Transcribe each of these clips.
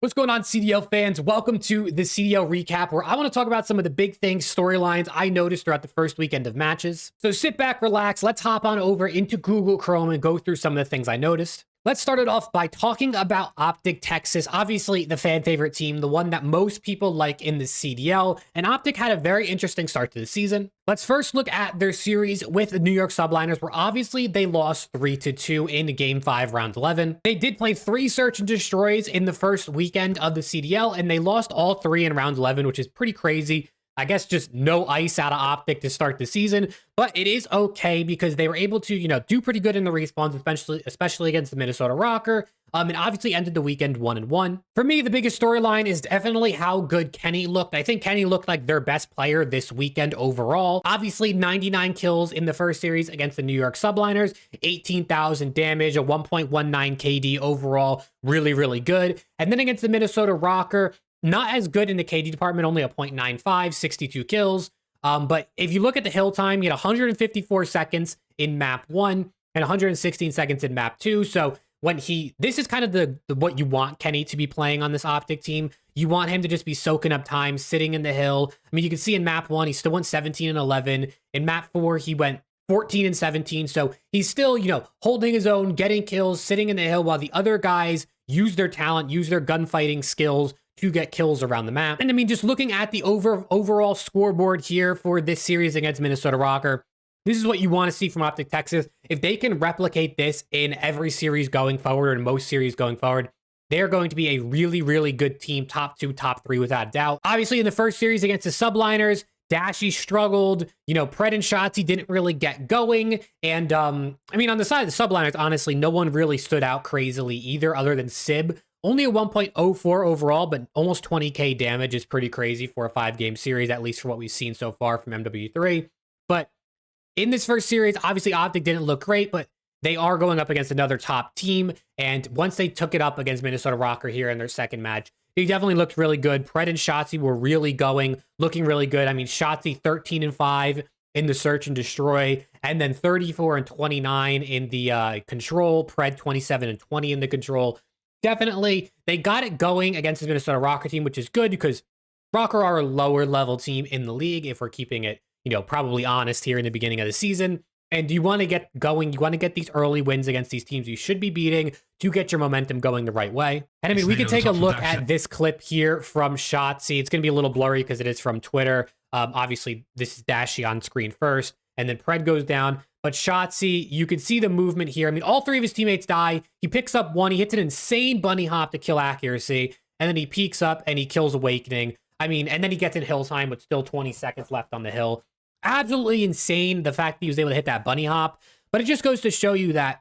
What's going on, CDL fans? Welcome to the CDL recap, where I want to talk about some of the big things, storylines I noticed throughout the first weekend of matches. So sit back, relax, let's hop on over into Google Chrome and go through some of the things I noticed. Let's start it off by talking about OpTic Texas, obviously the fan favorite team, the one that most people like in the CDL, and OpTic had a very interesting start to the season. Let's first look at their series with the New York Subliners, where obviously they lost 3-2 in Game 5, Round 11. They did play 3 Search and Destroys in the first weekend of the CDL, and they lost all 3 in Round 11, which is pretty crazy. I guess just no ice out of OpTic to start the season, but it is okay because they were able to, do pretty good in the respawns, especially against the Minnesota Rocker, and obviously ended the weekend 1-1. For me, the biggest storyline is definitely how good Kenny looked. I think Kenny looked like their best player this weekend overall. Obviously, 99 kills in the first series against the New York Subliners, 18,000 damage, a 1.19 KD overall, really, really good. And then against the Minnesota Rocker, not as good in the KD department, only a 0.95, 62 kills. But if you look at the hill time, he had 154 seconds in map 1 and 116 seconds in map 2. So when this is kind of the what you want Kenny to be playing on this OpTic team. You want him to just be soaking up time, sitting in the hill. I mean, you can see in map 1, he still went 17 and 11. In map 4, he went 14 and 17. So he's still, holding his own, getting kills, sitting in the hill while the other guys use their talent, use their gunfighting skills to get kills around the map. And I mean, just looking at the overall scoreboard here for this series against Minnesota Rocker, this is what you want to see from OpTic Texas. If they can replicate this in every series going forward, and most series going forward, they're going to be a really, really good team, top 2, top 3 without a doubt. Obviously, in the first series against the Subliners, Dashy struggled, Pred and Shotzi didn't really get going. And I mean, on the side of the Subliners, honestly, no one really stood out crazily either, other than Sib. Only a 1.04 overall, but almost 20k damage is pretty crazy for a 5-game series, at least for what we've seen so far from MW3. But in this first series, obviously OpTic didn't look great, but they are going up against another top team. And once they took it up against Minnesota Rocker here in their second match, they definitely looked really good. Pred and Shotzi were really looking really good. I mean, Shotzi 13 and 5 in the Search and Destroy, and then 34 and 29 in the Control. Pred 27 and 20 in the Control. Definitely, they got it going against the Minnesota Rocker team, which is good because Rocker are a lower level team in the league, if we're keeping it, probably honest here in the beginning of the season. And you want to get going, you want to get these early wins against these teams you should be beating to get your momentum going the right way. And I mean, we can take a look at this clip here from Shotzi. It's going to be a little blurry because it is from Twitter. Obviously, this is Dashy on screen first, and then Pred goes down. But Shotzi, you can see the movement here. I mean, all 3 of his teammates die. He picks up one. He hits an insane bunny hop to kill accuracy. And then he peeks up and he kills Awakening. I mean, and then he gets in hill time with still 20 seconds left on the hill. Absolutely insane, the fact that he was able to hit that bunny hop. But it just goes to show you that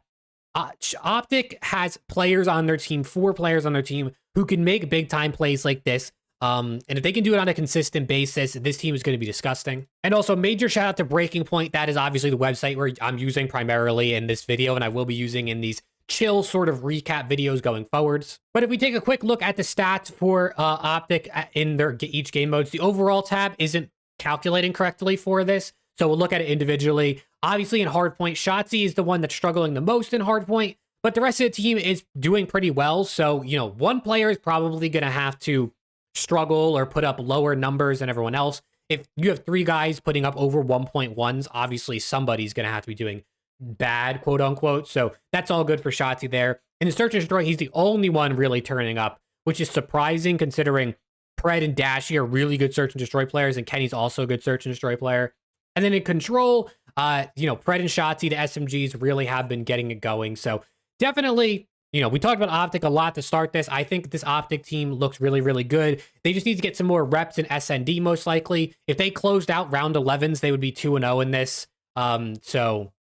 OpTic has players on their team, 4 players on their team, who can make big-time plays like this. And if they can do it on a consistent basis, this team is going to be disgusting. And also, major shout out to Breaking Point. That is obviously the website where I'm using primarily in this video, and I will be using in these chill sort of recap videos going forwards. But if we take a quick look at the stats for OpTic in their each game modes, the overall tab isn't calculating correctly for this. So we'll look at it individually. Obviously, in Hardpoint, Shotzi is the one that's struggling the most in Hardpoint, but the rest of the team is doing pretty well. So, one player is probably going to have to struggle or put up lower numbers than everyone else. If you have 3 guys putting up over 1.1s, obviously somebody's going to have to be doing bad, quote unquote. So that's all good for Shotzi there. In the Search and Destroy, he's the only one really turning up, which is surprising considering Pred and Dashy are really good Search and Destroy players, and Kenny's also a good Search and Destroy player. And then in Control, Pred and Shotzi, the SMGs, really have been getting it going. So definitely, we talked about OpTic a lot to start this. I think this OpTic team looks really, really good. They just need to get some more reps in SND, most likely. If they closed out round 11s, they would be 2-0 in this. So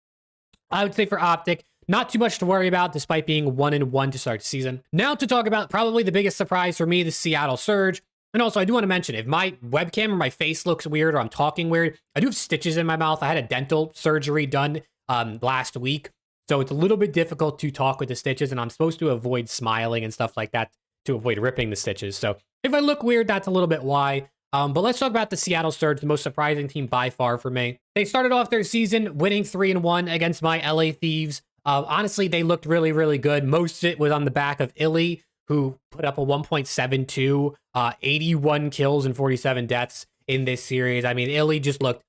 I would say for OpTic, not too much to worry about, despite being 1-1 to start the season. Now to talk about probably the biggest surprise for me, the Seattle Surge. And also, I do want to mention, if my webcam or my face looks weird or I'm talking weird, I do have stitches in my mouth. I had a dental surgery done last week. So it's a little bit difficult to talk with the stitches, and I'm supposed to avoid smiling and stuff like that to avoid ripping the stitches. So if I look weird, that's a little bit why. But let's talk about the Seattle Surge, the most surprising team by far for me. They started off their season winning 3-1 against my LA Thieves. Honestly, they looked really, really good. Most of it was on the back of Illy, who put up a 1.72, 81 kills and 47 deaths in this series. I mean, Illy just looked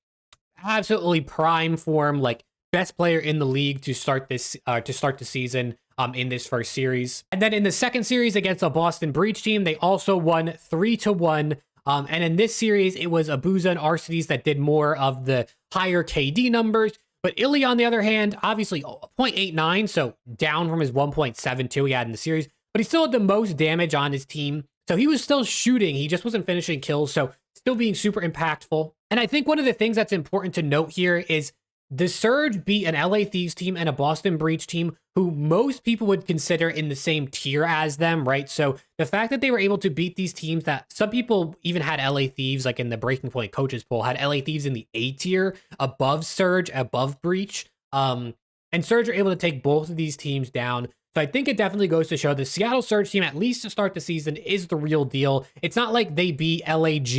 absolutely prime form, like best player in the league to start this the season in this first series. And then in the second series against a Boston Breach team, they also won 3-1. And in this series, it was Abuza and Arcides that did more of the higher KD numbers. But Illy, on the other hand, obviously 0.89, so down from his 1.72 he had in the series, but he still had the most damage on his team. So he was still shooting. He just wasn't finishing kills. So still being super impactful. And I think one of the things that's important to note here is the Surge beat an LA Thieves team and a Boston Breach team who most people would consider in the same tier as them, right? So the fact that they were able to beat these teams that some people even had LA Thieves, like in the Breaking Point coaches poll, had LA Thieves in the A tier, above Surge, above Breach. And Surge are able to take both of these teams down. So I think it definitely goes to show the Seattle Surge team, at least to start the season, is the real deal. It's not like they beat LAG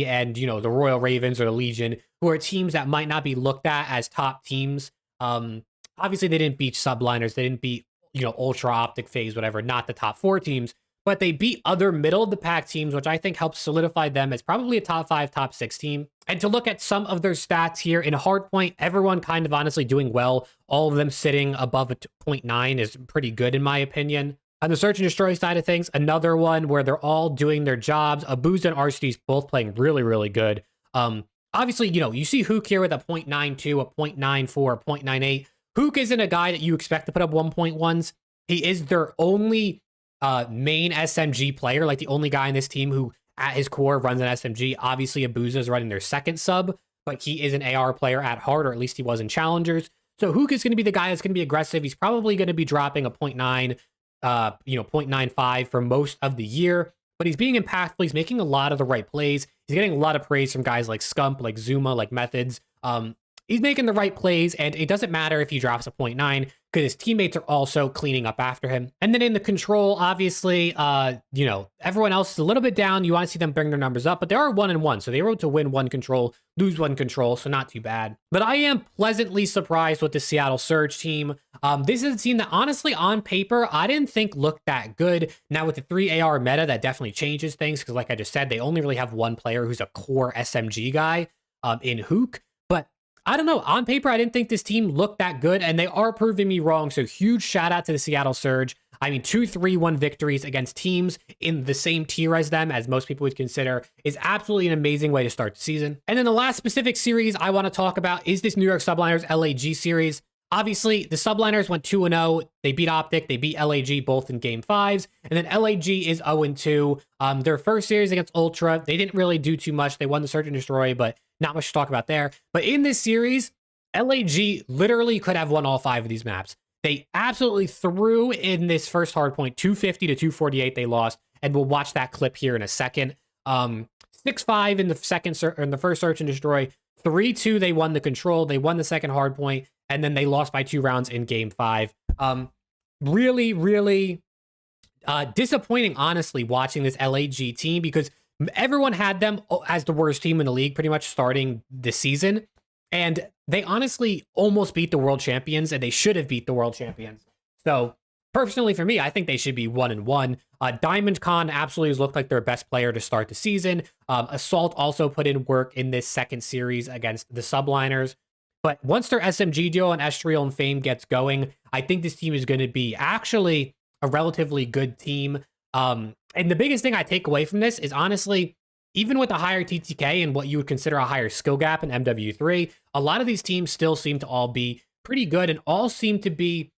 and, you know, the Royal Ravens or the Legion, who are teams that might not be looked at as top teams. Obviously, they didn't beat Subliners. They didn't beat, you know, Ultra, OpTic, FaZe, whatever, not the top 4 teams. But they beat other middle-of-the-pack teams, which I think helps solidify them as probably a top 5, top 6 team. And to look at some of their stats here, in Hardpoint, everyone kind of honestly doing well. All of them sitting above a 0.9 is pretty good, in my opinion. On the Search and Destroy side of things, another one where they're all doing their jobs. Abuza and Arcides both playing really, really good. Obviously, you know, you see Hook here with a 0.92, a 0.94, a 0.98. Hook isn't a guy that you expect to put up 1.1s. He is their only main SMG player, like the only guy in this team who at his core runs an SMG. Obviously, Abuza is running their second sub, but he is an AR player at heart, or at least he was in Challengers. So Hook is going to be the guy that's going to be aggressive. He's probably going to be dropping a 0.9, 0.95 for most of the year, but he's being impactful. He's making a lot of the right plays. He's getting a lot of praise from guys like Scump, like Zuma, like Methods. He's making the right plays, and it doesn't matter if he drops a 0.9 because his teammates are also cleaning up after him. And then in the control, obviously, everyone else is a little bit down. You want to see them bring their numbers up, but they are 1-1. So they were able to win 1 control, lose 1 control, so not too bad. But I am pleasantly surprised with the Seattle Surge team. This is a team that honestly, on paper, I didn't think looked that good. Now with the 3 AR meta, that definitely changes things because like I just said, they only really have one player who's a core SMG guy in Hook. But I don't know. On paper, I didn't think this team looked that good, and they are proving me wrong. So huge shout out to the Seattle Surge. I mean, 2-3-1 victories against teams in the same tier as them, as most people would consider, is absolutely an amazing way to start the season. And then the last specific series I want to talk about is this New York Subliners LAG series. Obviously, the Subliners went 2-0. They beat OpTic. They beat LAG both in Game 5s. And then LAG is 0-2. Their first series against Ultra, they didn't really do too much. They won the Search and Destroy, but not much to talk about there. But in this series, LAG literally could have won all 5 of these maps. They absolutely threw in this first hardpoint, 250 to 248 they lost, and we'll watch that clip here in a second. 6-5 in the first Search and Destroy, 3-2 they won the control, they won the second hardpoint, and then they lost by 2 rounds in Game 5. Really, really disappointing, honestly, watching this LAG team because everyone had them as the worst team in the league pretty much starting the season. And they honestly almost beat the world champions, and they should have beat the world champions. So personally for me, I think they should be 1-1. Diamond Con absolutely has looked like their best player to start the season. Assault also put in work in this second series against the Subliners. But once their SMG duo and Estriel and Fame gets going, I think this team is going to be actually a relatively good team. And the biggest thing I take away from this is honestly, even with a higher TTK and what you would consider a higher skill gap in MW3, a lot of these teams still seem to all be pretty good and all seem to be,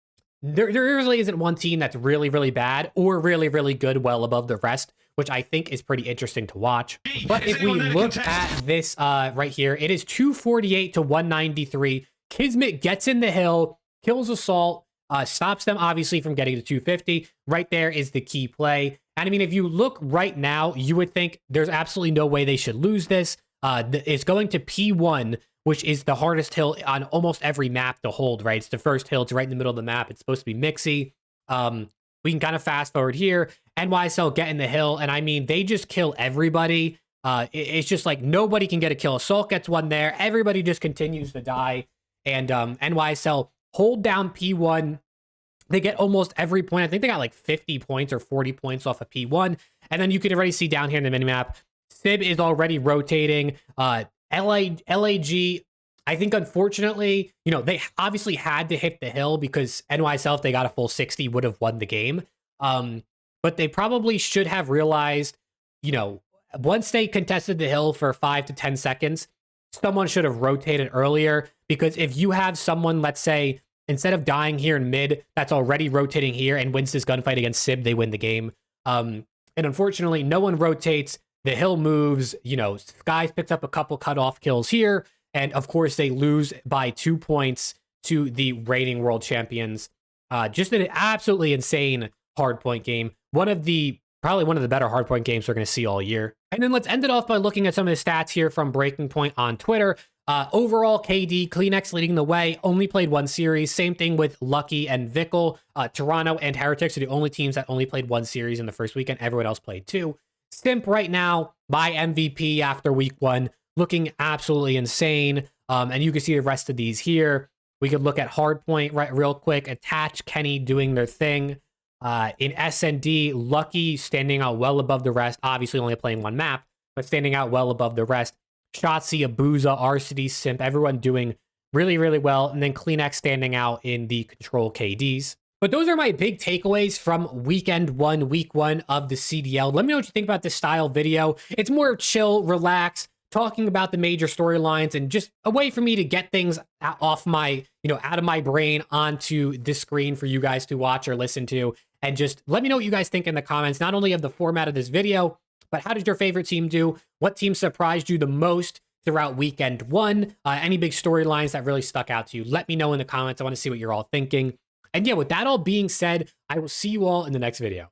there really isn't one team that's really, really bad or really, really good well above the rest, which I think is pretty interesting to watch. But if we look at this right here, it is 248 to 193. Kismet gets in the hill, kills Assault, stops them obviously from getting to 250. Right there is the key play. And I mean, if you look right now, you would think there's absolutely no way they should lose this. It's going to P1, which is the hardest hill on almost every map to hold, right? It's the first hill. It's right in the middle of the map. It's supposed to be mixy. We can kind of fast forward here. NYSL get in the hill, and I mean, they just kill everybody. It's just like nobody can get a kill. Assault gets one there. Everybody just continues to die. And NYSL hold down P1. They get almost every point. I think they got like 50 points or 40 points off of P1. And then you can already see down here in the minimap, SIB is already rotating. LAG, I think, unfortunately, you know, they obviously had to hit the hill because NY South, they got a full 60, would have won the game. But they probably should have realized, you know, once they contested the hill for 5 to 10 seconds, someone should have rotated earlier. Because if you have someone, let's say, instead of dying here in mid, that's already rotating here and wins this gunfight against SIB, they win the game. And unfortunately, no one rotates. The hill moves, you know, Skies picks up a couple cutoff kills here. And of course, they lose by 2 points to the reigning world champions. Just an absolutely insane hardpoint game. Probably one of the better hardpoint games we're going to see all year. And then let's end it off by looking at some of the stats here from Breaking Point on Twitter. Overall, KD, CleanX leading the way, only played 1 series. Same thing with Lucky and Vickle. Toronto and Heretics are the only teams that only played 1 series in the first weekend. Everyone else played 2. Simp right now, my MVP after week 1, looking absolutely insane. And you can see the rest of these here. We could look at Hardpoint right real quick. Attach, Kenny doing their thing. In SND, Lucky standing out well above the rest. Obviously only playing 1 map, but standing out well above the rest. Shotzi, Abuza, RCD, Simp, everyone doing really, really well. And then CleanX standing out in the control KDs. But those are my big takeaways from week 1 of the CDL. Let me know what you think about this style video. It's more chill, relax, talking about the major storylines and just a way for me to get things off my, out of my brain onto this screen for you guys to watch or listen to. And just let me know what you guys think in the comments, not only of the format of this video, but how did your favorite team do? What team surprised you the most throughout weekend 1? Any big storylines that really stuck out to you? Let me know in the comments. I want to see what you're all thinking. And yeah, with that all being said, I will see you all in the next video.